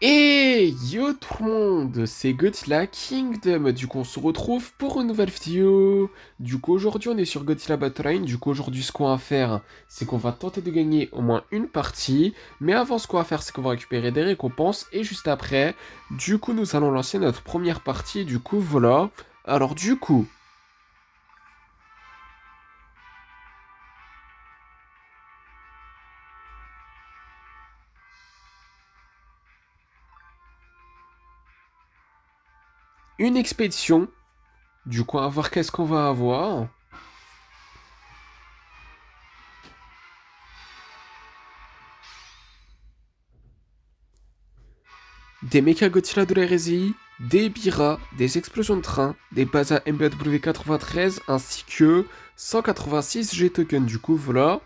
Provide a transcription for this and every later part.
Et yo tout le monde, c'est Godzilla Kingdom. Du coup, on se retrouve pour une nouvelle vidéo. Du coup, aujourd'hui, on est sur Godzilla Battleline. Du coup, aujourd'hui, ce qu'on va faire, c'est qu'on va tenter de gagner au moins une partie. Mais avant, ce qu'on va faire, c'est qu'on va récupérer des récompenses. Et juste après, du coup, nous allons lancer notre première partie. Du coup, voilà. Alors, du coup, une expédition. Du coup, on va voir qu'est-ce qu'on va avoir. Des Mecha Godzilla de l'hérésie, des Bira, des explosions de train, des bases à MBW93 ainsi que 186 G-tokens. Du coup, voilà.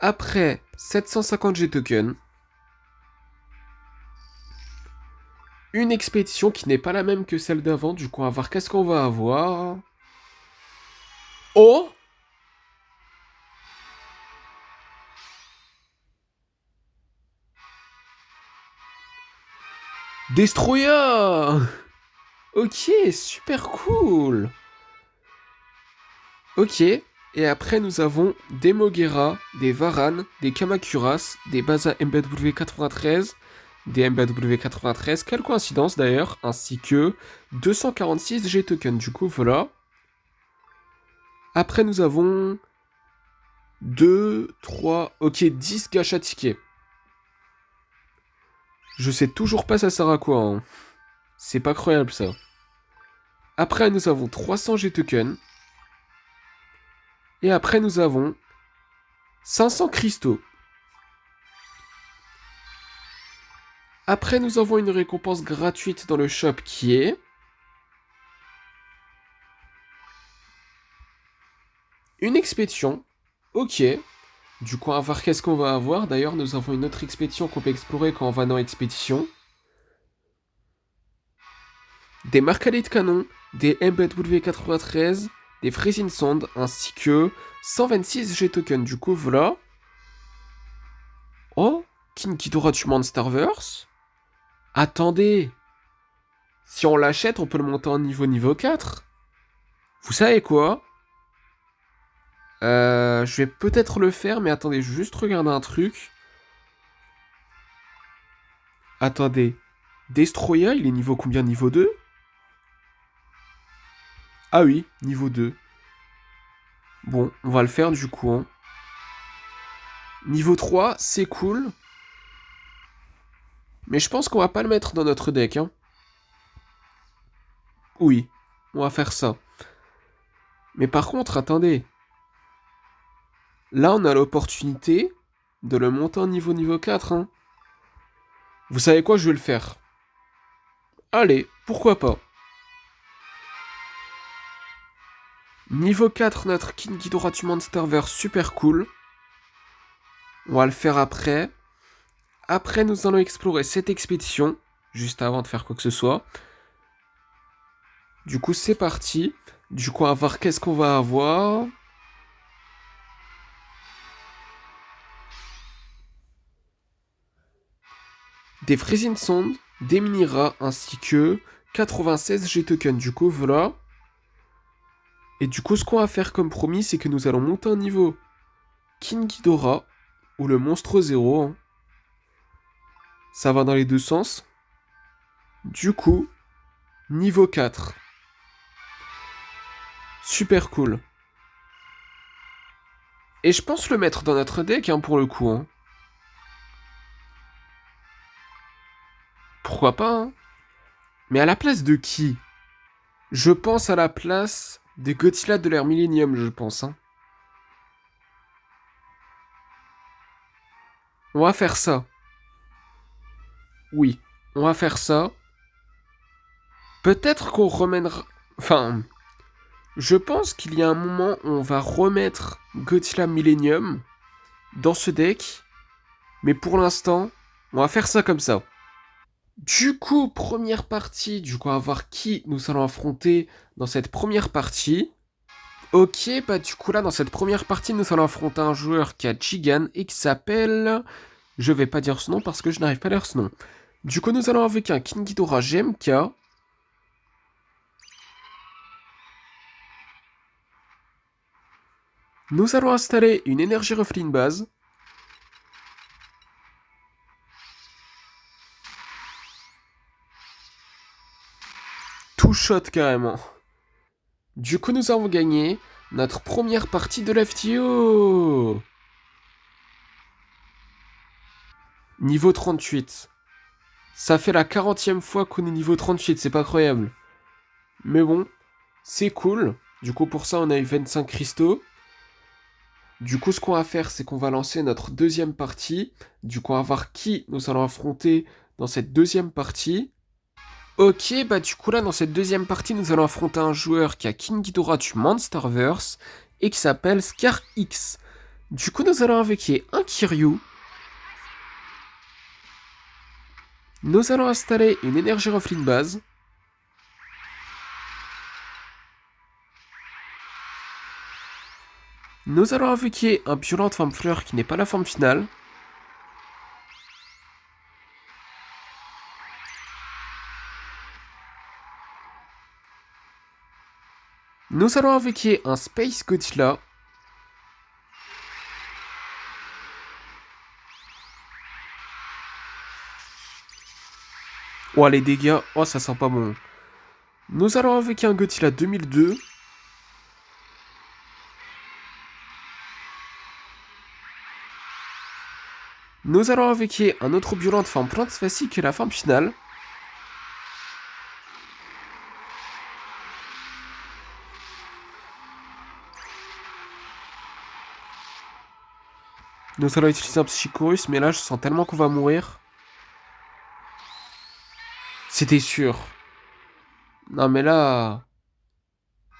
Après 750 G-tokens, une expédition qui n'est pas la même que celle d'avant. Du coup, on va voir qu'est-ce qu'on va avoir. Oh, Destroya. Ok, super cool. Ok, et après nous avons des Moguera, des Varan, des Kamakuras, des Baza MBW93, des MBW93, quelle coïncidence d'ailleurs, ainsi que 246 G-tokens, du coup voilà. Après nous avons 2, 3, ok 10 gacha tickets. Je sais toujours pas ça sert à quoi, hein. C'est pas croyable ça. Après nous avons 300 G-tokens. Et après nous avons 500 cristaux. Après, nous avons une récompense gratuite dans le shop qui est une expédition. Ok. Du coup, on va voir qu'est-ce qu'on va avoir. D'ailleurs, nous avons une autre expédition qu'on peut explorer quand on va dans l'expédition. Des marcadets de canon, des MBW93, des Freezing Sand, ainsi que 126 G-tokens. Du coup, voilà. Oh, King Ghidorah du Monsterverse. Attendez. Si on l'achète, on peut le monter en niveau 4. Vous savez quoi? Je vais peut-être le faire, mais attendez, je vais juste regarder un truc. Attendez. Destroya, il est niveau combien? Niveau 2? Ah oui, niveau 2. Bon, on va le faire du coup, hein. Niveau 3, c'est cool. Mais je pense qu'on va pas le mettre dans notre deck, hein. Oui, on va faire ça. Mais par contre, attendez. Là, on a l'opportunité de le monter en niveau 4, hein. Vous savez quoi, je vais le faire. Allez, pourquoi pas. Niveau 4, notre King Ghidorah du Monsterverse, super cool. On va le faire après. Après, nous allons explorer cette expédition, juste avant de faire quoi que ce soit. Du coup, c'est parti. Du coup, on va voir qu'est-ce qu'on va avoir. Des Freezing Sand, des Mini-Rats, ainsi que 96 G-Tokens. Du coup, voilà. Et du coup, ce qu'on va faire comme promis, c'est que nous allons monter un niveau King Ghidorah, ou le monstre zéro, hein. Ça va dans les deux sens. Du coup, niveau 4. Super cool. Et je pense le mettre dans notre deck, hein, pour le coup, hein. Pourquoi pas, hein. Mais à la place de qui? Je pense à la place des Godzilla de l'ère Millennium, je pense, hein. On va faire ça. Oui, on va faire ça. Peut-être qu'on remènera... Enfin, je pense qu'il y a un moment où on va remettre Godzilla Millennium dans ce deck. Mais pour l'instant, on va faire ça comme ça. Du coup, première partie. Du coup, on va voir qui nous allons affronter dans cette première partie. Ok, bah du coup là, dans cette première partie, nous allons affronter un joueur qui a Jigan et qui s'appelle... Je vais pas dire ce nom parce que je n'arrive pas à lire ce nom. Du coup, nous allons avec un King Ghidorah GMK. Nous allons installer une énergie refline base. Tout shot carrément. Du coup, nous avons gagné notre première partie de l'FTO. Niveau 38. Ça fait la 40e fois qu'on est niveau 38, c'est pas croyable. Mais bon, c'est cool. Du coup, pour ça, on a eu 25 cristaux. Du coup, ce qu'on va faire, c'est qu'on va lancer notre deuxième partie. Du coup, on va voir qui nous allons affronter dans cette deuxième partie. Ok, bah du coup là, dans cette deuxième partie, nous allons affronter un joueur qui a King Ghidorah du Monsterverse et qui s'appelle Scar X. Du coup, nous allons invoquer un Kiryu. Nous allons installer une énergie refline base. Nous allons invoquer un violente femme fleur qui n'est pas la forme finale. Nous allons invoquer un Space Godzilla. Oh, les dégâts, oh, ça sent pas bon. Nous allons invoquer un Godzilla 2002. Nous allons invoquer un autre violent de forme plante facile qui est la forme finale. Nous allons utiliser un Psychorus, mais là je sens tellement qu'on va mourir. C'était sûr. Non mais là...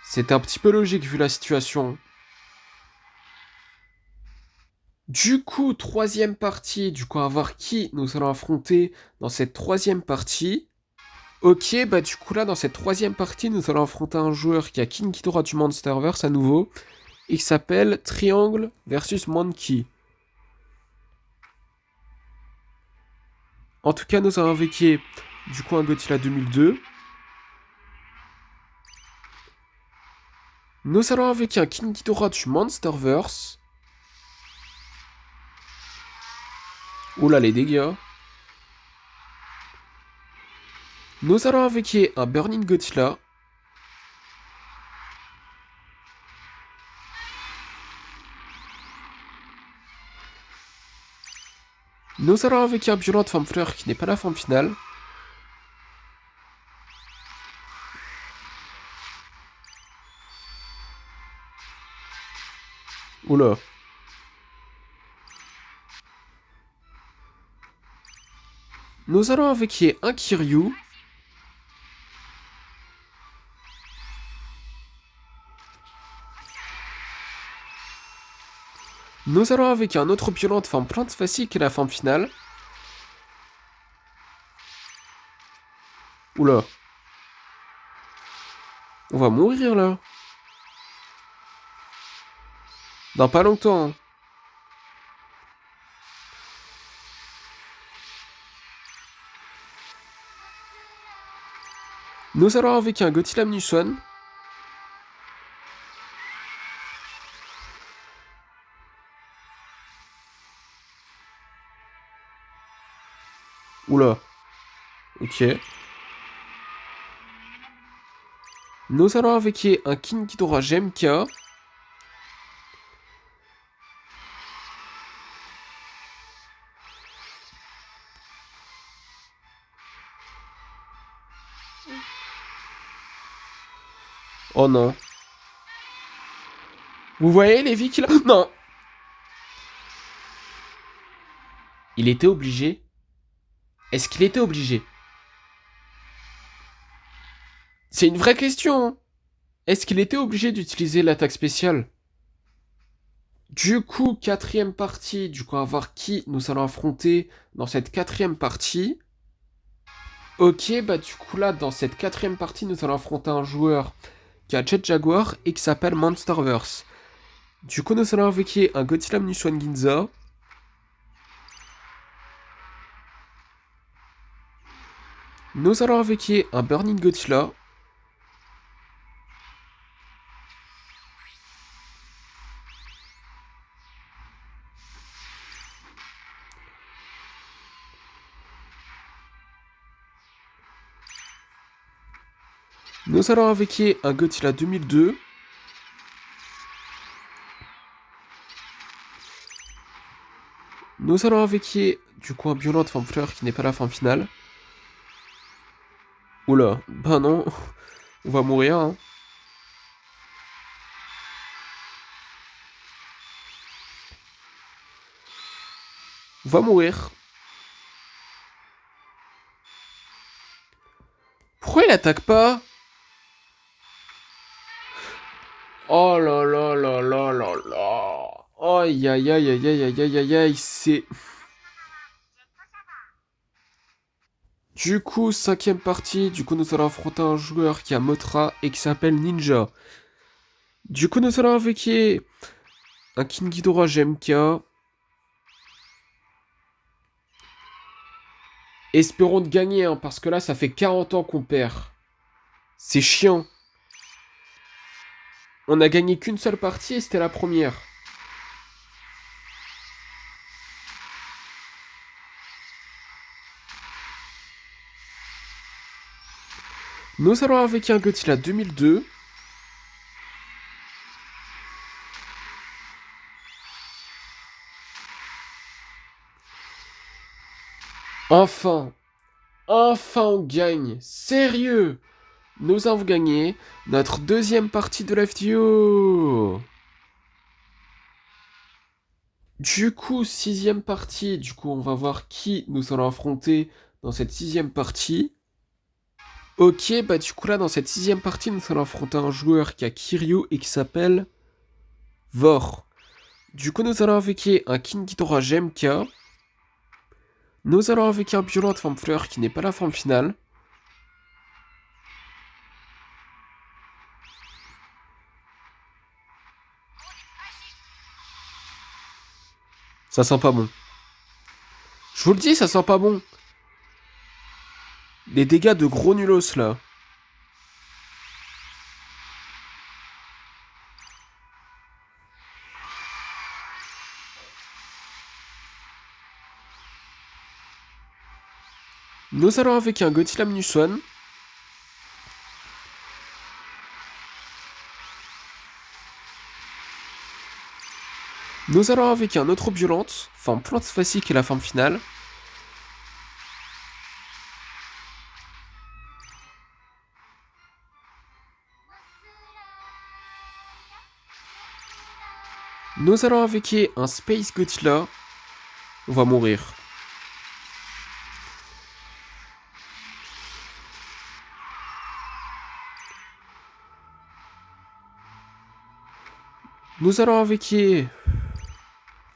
C'était un petit peu logique vu la situation. Du coup, troisième partie. Du coup, on va voir qui nous allons affronter dans cette troisième partie. Ok, bah du coup là, dans cette troisième partie, nous allons affronter un joueur qui a King Ghidorah du Monsterverse à nouveau. Et qui s'appelle Triangle versus Monkey. En tout cas, nous allons invoquer du coup un Godzilla 2002. Nous allons invoquer un King Ghidorah du Monsterverse. Oula, les dégâts. Nous allons invoquer un Burning Godzilla. Nous allons invoquer un violent de femme fleur qui n'est pas la forme finale. Oula. Nous allons invoquer un Kiryu. Nous allons invoquer un autre violent de forme plante facile qui est la forme finale. Oula. On va mourir là. Dans pas longtemps. Hein. Nous allons invoquer un Godzilla Minuswan. Oula. Ok. Nous allons invoquer un King Ghidorah GMK. Oh non. Vous voyez les vies qu'il a... Non. Il était obligé. Est-ce qu'il était obligé? C'est une vraie question. Hein. Est-ce qu'il était obligé d'utiliser l'attaque spéciale? Du coup, quatrième partie. Du coup, on va voir qui nous allons affronter dans cette quatrième partie. Ok, bah du coup là, dans cette quatrième partie, nous allons affronter un joueur qui a Jet Jaguar et qui s'appelle Monsterverse. Du coup, nous allons invoquer un Godzilla Minuswan Ginza. Nous allons invoquer un Burning Godzilla. Nous allons invoquer un Godzilla 2002. Nous allons invoquer du coup un Violent Forme Fleur qui n'est pas la forme finale. Oula, bah non, on va mourir, hein. On va mourir. Pourquoi il attaque pas? Oh là là là là là là. Aïe aïe aïe aïe aïe aïe aïe aïe aïe, c'est... Du coup, cinquième partie, du coup nous allons affronter un joueur qui a Motra et qui s'appelle Ninja. Du coup nous allons invoquer un King Ghidorah GMK. Espérons de gagner, hein, parce que là ça fait 40 ans qu'on perd. C'est chiant. On a gagné qu'une seule partie et c'était la première. Nous allons invoquer un Godzilla 2002. Enfin, enfin on gagne. Sérieux. Nous avons gagné notre deuxième partie de la vidéo. Du coup, sixième partie. Du coup, on va voir qui nous allons affronter dans cette sixième partie. Ok, bah du coup là, dans cette sixième partie, nous allons affronter un joueur qui a Kiryu et qui s'appelle Vor. Du coup, nous allons invoquer un King Ghidorah GMK. Nous allons invoquer un Violent Forme Fleur qui n'est pas la forme finale. Ça sent pas bon. Je vous le dis, ça sent pas bon. Les dégâts de gros nulos là. Nous allons invoquer un Godzilla Minus One. Nous allons invoquer un autre violente, forme plante facile qui est la forme finale. Nous allons invoquer un Space Godzilla. On va mourir. Nous allons invoquer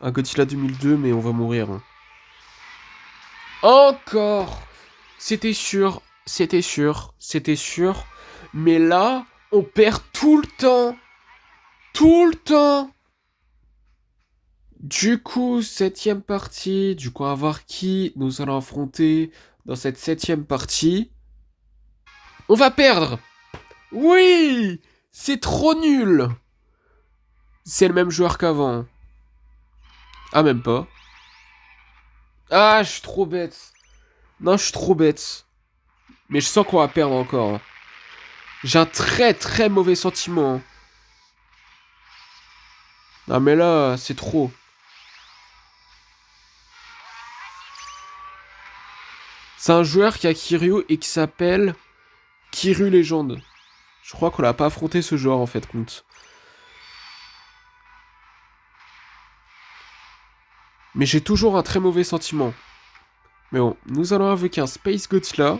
un Godzilla 2002, mais on va mourir. Encore. C'était sûr, c'était sûr, c'était sûr. Mais là, on perd tout le temps. Tout le temps. Du coup, septième partie. Du coup, on va voir qui nous allons affronter dans cette septième partie. On va perdre. Oui. C'est trop nul. C'est le même joueur qu'avant. Ah, même pas. Ah, je suis trop bête. Non, je suis trop bête. Mais je sens qu'on va perdre encore. J'ai un très très mauvais sentiment. Non, mais là, c'est trop. C'est un joueur qui a Kiryu et qui s'appelle Kiryu Légende. Je crois qu'on l'a pas affronté ce joueur en fait, compte. Mais j'ai toujours un très mauvais sentiment. Mais bon, nous allons avec un Space Godzilla.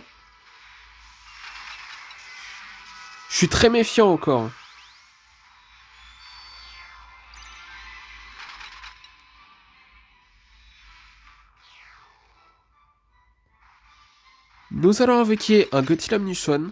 Je suis très méfiant encore. Nous allons invoquer un Godzilla Minus One.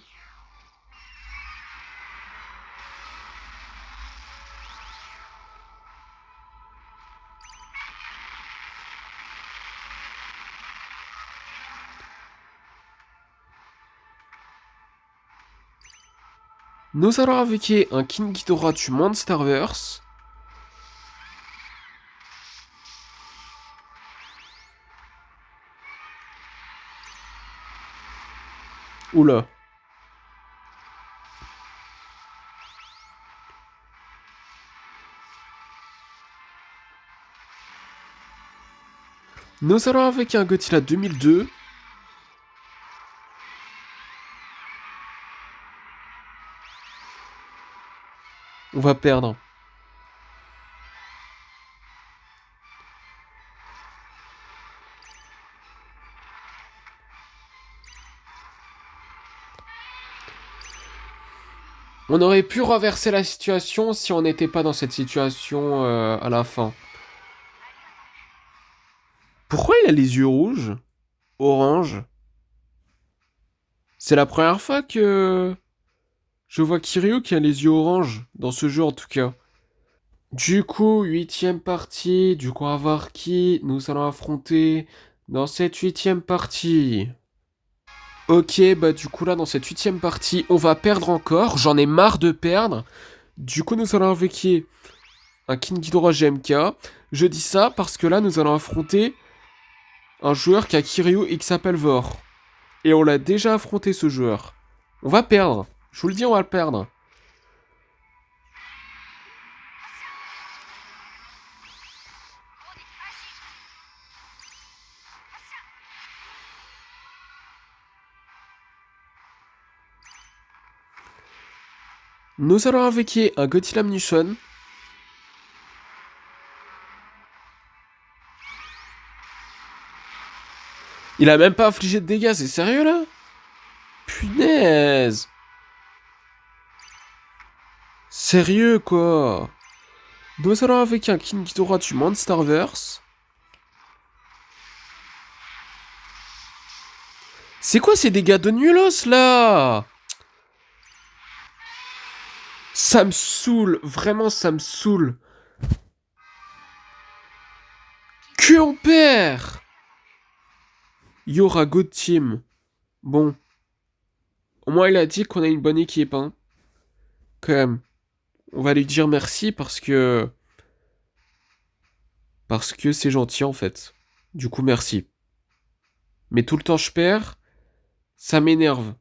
Nous allons invoquer un King Ghidorah du Monsterverse. Oula. Nous allons invoquer un Godzilla 2002. On va perdre. On aurait pu renverser la situation si on n'était pas dans cette situation à la fin. Pourquoi il a les yeux rouges? Orange? C'est la première fois que je vois Kiryu qui a les yeux orange, dans ce jeu en tout cas. Du coup, huitième partie, du coup on va voir qui nous allons affronter dans cette huitième partie. Ok, bah du coup là dans cette huitième partie, on va perdre encore, j'en ai marre de perdre. Du coup nous allons invoquer un King Ghidorah GMK. Je dis ça parce que là nous allons affronter un joueur qui a Kiryu et qui s'appelle Vor. Et on l'a déjà affronté ce joueur. On va perdre, je vous le dis on va le perdre. Nous allons invoquer un Godzilla Ammunition. Il a même pas infligé de dégâts, c'est sérieux là? Punaise! Sérieux quoi? Nous allons avec un King Ghidorah du Monsterverse. C'est quoi ces dégâts de nulos là? Ça me saoule, vraiment ça me saoule. Que on perd? Yora Good Team. Bon, au moins il a dit qu'on a une bonne équipe, hein. Quand même. On va lui dire merci parce que... Parce que c'est gentil en fait. Du coup merci. Mais tout le temps je perds, ça m'énerve.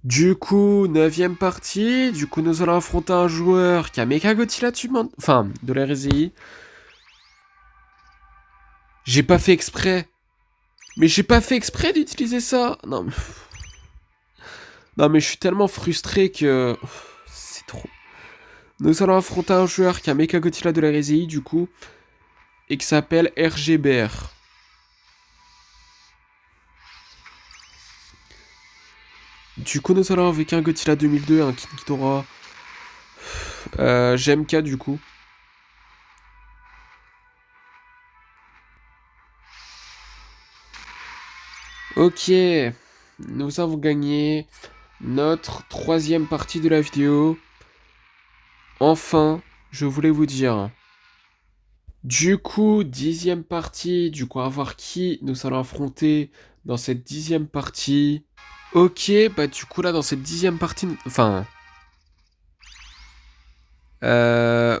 Du coup, neuvième partie. Du coup, nous allons affronter un joueur qui a Mechagodzilla enfin, de la RSI. J'ai pas fait exprès. Mais j'ai pas fait exprès d'utiliser ça. Non, mais... Non, mais je suis tellement frustré que... C'est trop... Nous allons affronter un joueur qui a Mechagodzilla de la RSI, du coup. Et qui s'appelle RGBR. Du coup, nous allons avec un Godzilla 2002, un King Ghidorah. GMK, du coup. Ok, nous avons gagné notre troisième partie de la vidéo. Enfin, je voulais vous dire. Du coup, dixième partie, du coup, à voir qui nous allons affronter dans cette dixième partie. Ok, bah du coup là, dans cette dixième partie... Enfin... Euh...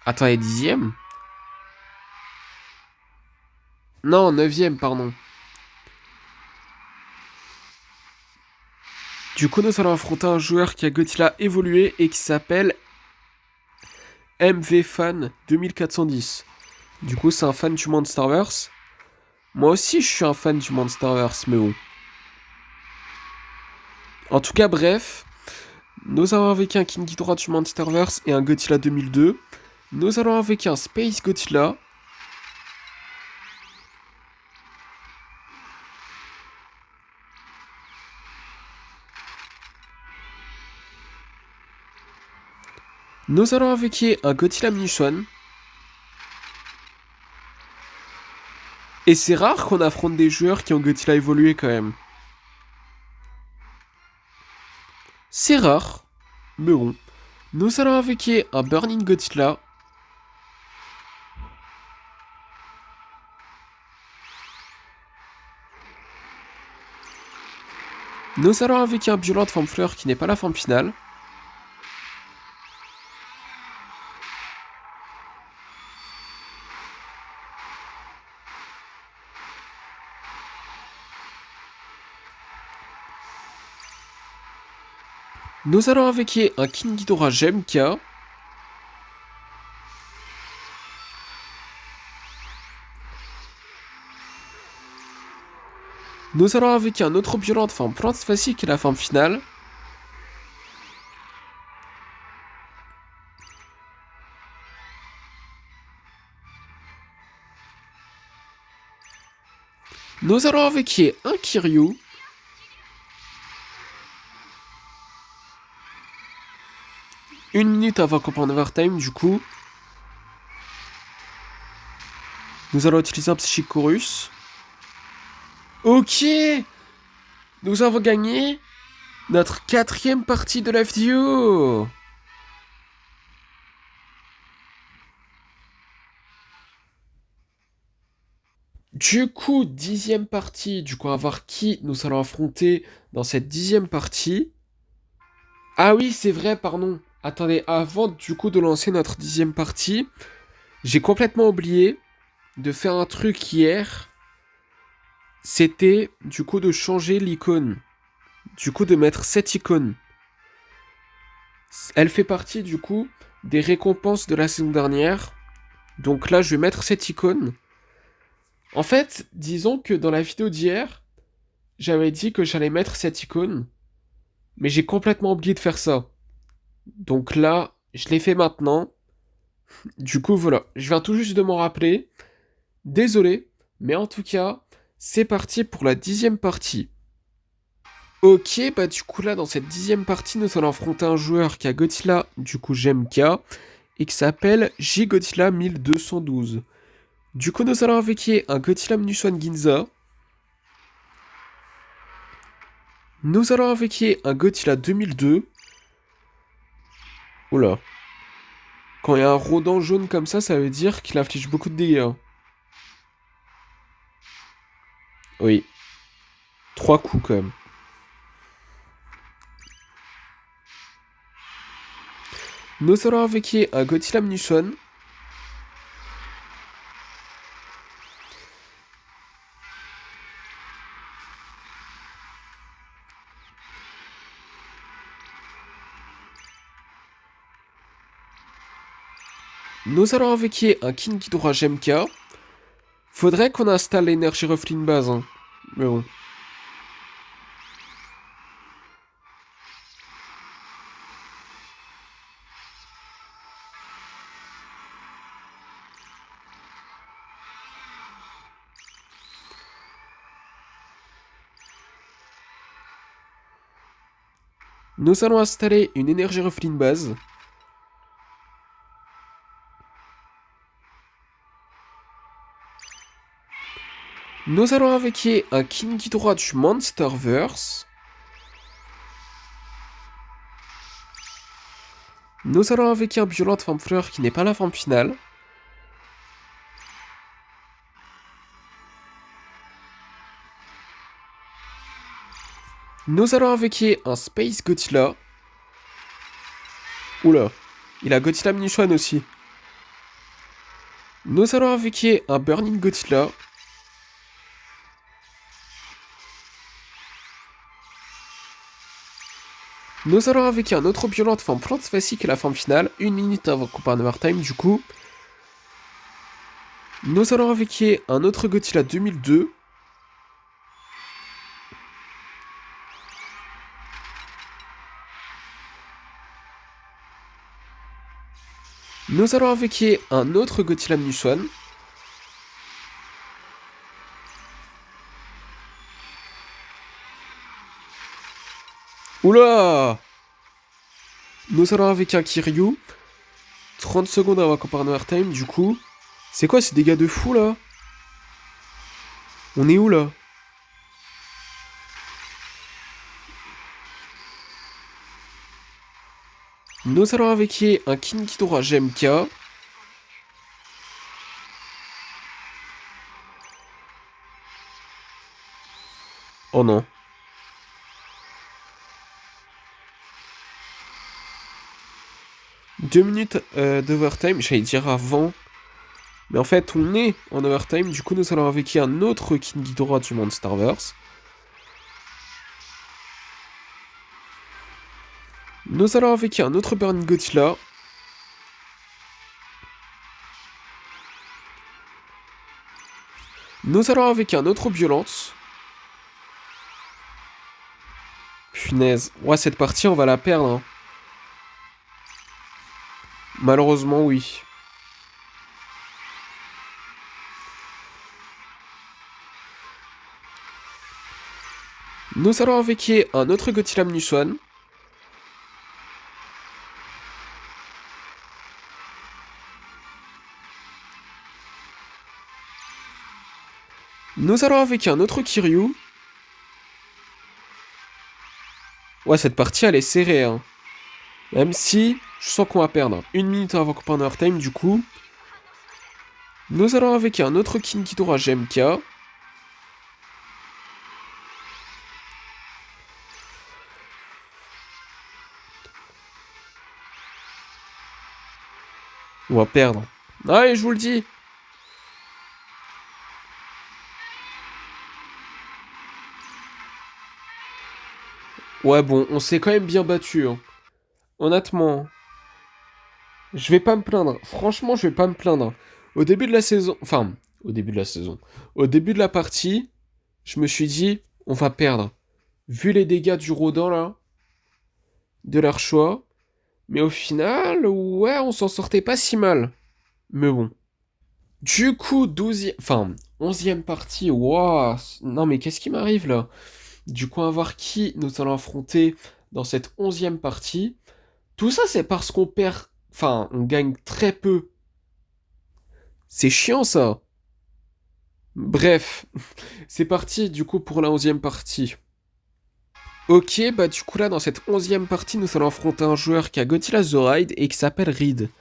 Attends, et dixième? Non, neuvième, pardon. Du coup, nous allons affronter un joueur qui a Godzilla évolué et qui s'appelle MVFan 2410. Du coup, c'est un fan du Monsterverse. Moi aussi, je suis un fan du Monsterverse, mais bon. En tout cas, bref, nous avons avec un King Ghidorah du Monsterverse et un Godzilla 2002. Nous allons avec un Space Godzilla. Nous allons avec un Godzilla Munition. Et c'est rare qu'on affronte des joueurs qui ont Godzilla évolué quand même. C'est rare, mais bon. Nous allons avec un Burning Godzilla. Nous allons invoquer un violent de forme fleur qui n'est pas la forme finale. Nous allons invoquer un King Ghidorah GMK. Nous allons invoquer un autre violent de forme plante facile qui est la forme finale. Nous allons invoquer un Kiryu. Une minute avant qu'on prenne overtime, du coup. Nous allons utiliser un Psychicorus. Ok. Nous avons gagné notre 4ème partie de la vidéo. Du coup, 10ème partie. Du coup, on va voir qui nous allons affronter dans cette 10ème partie. Ah oui, c'est vrai, pardon. Attendez, avant du coup de lancer notre 10ème partie, j'ai complètement oublié de faire un truc hier. C'était du coup de changer l'icône. Du coup de mettre cette icône. Elle fait partie du coup des récompenses de la saison dernière. Donc là, je vais mettre cette icône. En fait, disons que dans la vidéo d'hier, j'avais dit que j'allais mettre cette icône. Mais j'ai complètement oublié de faire ça. Donc là, je l'ai fait maintenant. Du coup, voilà. Je viens tout juste de m'en rappeler. Désolé. Mais en tout cas, c'est parti pour la 10ème partie. Ok, bah du coup là, dans cette 10ème partie, nous allons affronter un joueur qui a Godzilla, du coup GMK, et qui s'appelle J-Godzilla 1212. Du coup, nous allons invoquer un Godzilla Minuswan Ginza. Nous allons invoquer un Godzilla 2002. Oula. Quand il y a un rodent jaune comme ça veut dire qu'il inflige beaucoup de dégâts. Oui. 3 coups quand même. Nous allons invoquer un Godzilla Minuswan. Nous allons invoquer un King Ghidorah GMK. Faudrait qu'on installe l'énergie refline base, hein. Mais bon. Nous allons installer une énergie refline base. Nous allons invoquer un King Ghidorah du Monsterverse. Nous allons invoquer un violent de forme fleur qui n'est pas la forme finale. Nous allons invoquer un Space Godzilla. Oula, il a Godzilla Minuswan aussi. Nous allons invoquer un Burning Godzilla. Nous allons invoquer un autre violent de forme plante facile qui est la forme finale. Une minute avant qu'on parte en overtime du coup. Nous allons invoquer un autre Godzilla 2002. Nous allons invoquer un autre Godzilla Minuswan. Oula! Nous allons invoquer un Kiryu. 30 secondes avant qu'on parte en overtime du coup. C'est quoi ces dégâts de fou là? On est où là? Nous allons invoquer un King Ghidorah GMK. Oh non. 2 minutes d'overtime, j'allais dire avant. Mais en fait, on est en overtime, du coup, nous allons invoquer un autre King Ghidorah du Monsterverse. Nous allons invoquer un autre Burning Godzilla. Nous allons invoquer un autre Violence. Punaise. Ouais, cette partie, on va la perdre. Hein. Malheureusement, oui. Nous allons invoquer un autre Godzilla Minus One. Nous allons invoquer un autre Kiryu. Ouais, cette partie, elle est serrée. Hein. Même si, je sens qu'on va perdre. 1 minute avant qu'on prenne overtime, du coup. Nous allons invoquer un autre King Ghidorah GMK. On va perdre. Allez, je vous le dis. Ouais, bon, on s'est quand même bien battu. Hein. Honnêtement, je vais pas me plaindre. Franchement, je vais pas me plaindre. Au début de la saison... Enfin, au début de la saison. Au début de la partie, je me suis dit, on va perdre. Vu les dégâts du Rodin, là, de leur choix. Mais au final, ouais, on s'en sortait pas si mal. Mais bon. Du coup, 12e... Enfin, 11e partie, waouh. Non, mais qu'est-ce qui m'arrive, là? Du coup, on va voir qui nous allons affronter dans cette 11e partie. Tout ça, c'est parce qu'on perd... Enfin, on gagne très peu. C'est chiant, ça. Bref, c'est parti, du coup, pour la 11e partie. Ok, bah du coup, là, dans cette 11e partie, nous allons affronter un joueur qui a Godzilla The Ride et qui s'appelle Reed.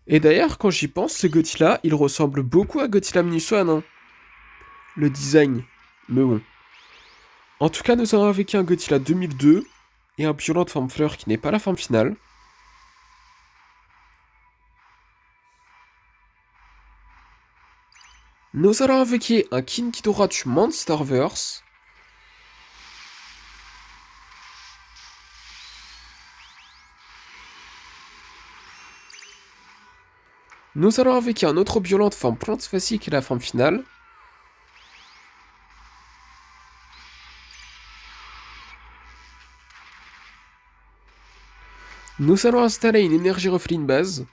Et d'ailleurs, quand j'y pense, ce Godzilla, il ressemble beaucoup à Godzilla Minus One, hein. Le design. Mais bon. En tout cas, nous avons avec un Godzilla 2002 et un Violent Forme Fleur qui n'est pas la forme finale. Nous allons invoquer un King Ghidorah du Monsterverse. Nous allons invoquer un autre Violent de forme Plante Facile qui est la forme finale. Nous allons installer une énergie refline base.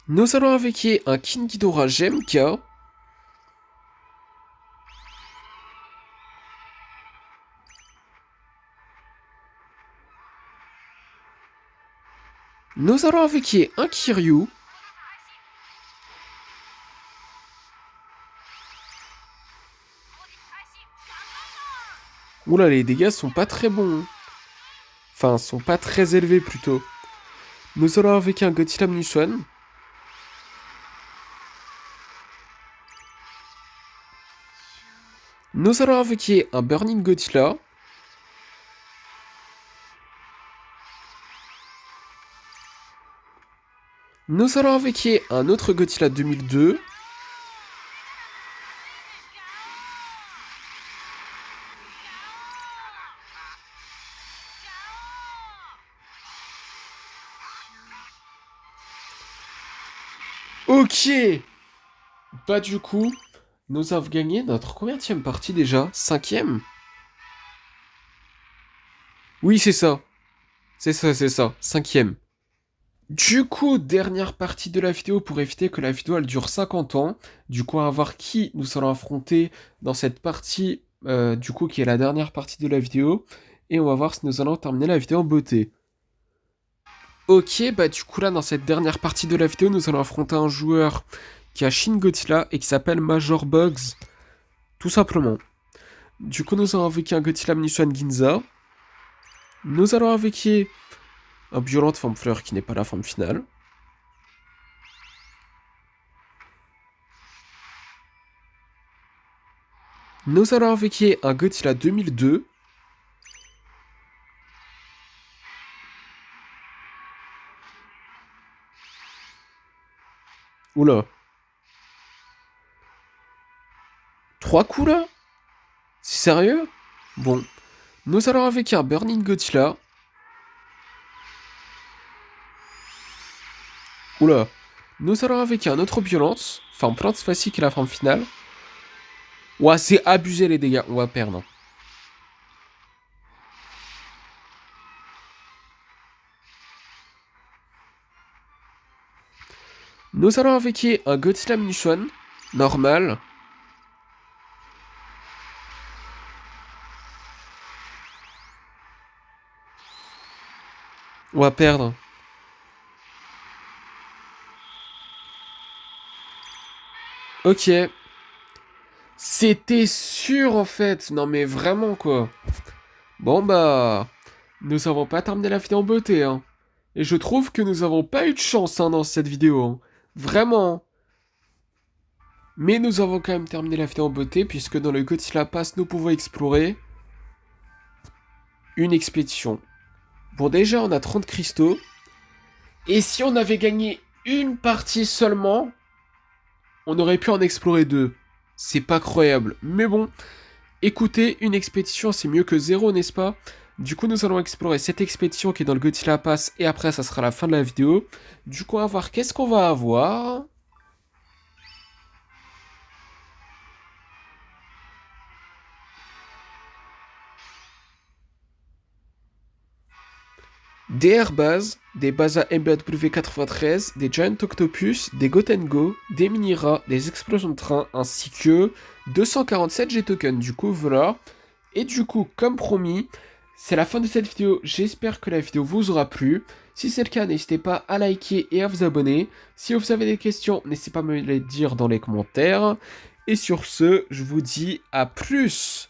Nous allons invoquer un King Ghidorah GMK. Nous allons invoquer un Kiryu. Oula, les dégâts sont pas très bons. Enfin, sont pas très élevés plutôt. Nous allons invoquer un Godzilla Minus One. Nous allons invoquer un Burning Godzilla. Nous allons invoquer un autre Godzilla 2002. Ok. Bah du coup, nous avons gagné notre combienième partie déjà? 5e? Oui, c'est ça. C'est ça, c'est ça. 5e. Du coup, dernière partie de la vidéo pour éviter que la vidéo elle dure 50 ans. Du coup, on va voir qui nous allons affronter dans cette partie, du coup, qui est la dernière partie de la vidéo. Et on va voir si nous allons terminer la vidéo en beauté. Ok, bah du coup là, dans cette dernière partie de la vidéo, nous allons affronter un joueur qui a Shin Godzilla et qui s'appelle Major Bugs. Tout simplement. Du coup, nous allons invoquer un Godzilla Minus One Ginza. Nous allons invoquer un Violent Forme Fleur qui n'est pas la forme finale. Nous allons invoquer un Godzilla 2002. Oula. 3 coups là? C'est sérieux? Bon. Nous allons invoquer un Burning Godzilla. Oula. Nous allons invoquer un autre Violence. Enfin, Plante Facile qui est la forme finale. Ouah, c'est abusé les dégâts. On va perdre. Nous allons invoquer un Godzilla Munition. Normal. On va perdre. Ok. C'était sûr en fait. Non mais vraiment quoi. Bon bah... Nous avons pas terminé la vidéo en beauté hein. Et je trouve que nous avons pas eu de chance hein, dans cette vidéo. Hein. Vraiment. Mais nous avons quand même terminé la vidéo en beauté puisque dans le Godzilla Pass nous pouvons explorer une expédition. Bon déjà on a 30 cristaux. Et si on avait gagné une partie seulement, on aurait pu en explorer 2. C'est pas croyable. Mais bon, écoutez, une expédition c'est mieux que 0, n'est-ce pas? Du coup, nous allons explorer cette expédition qui est dans le Godzilla Pass et après, ça sera la fin de la vidéo. Du coup, on va voir qu'est-ce qu'on va avoir. Des airbases, des Baza MBW93, des Giant Octopus, des Gotengo, des Mini-Rats, des explosions de train, ainsi que 247 G-Tokens. Du coup, voilà. Et du coup, comme promis, c'est la fin de cette vidéo. J'espère que la vidéo vous aura plu. Si c'est le cas, n'hésitez pas à liker et à vous abonner. Si vous avez des questions, n'hésitez pas à me les dire dans les commentaires. Et sur ce, je vous dis à plus.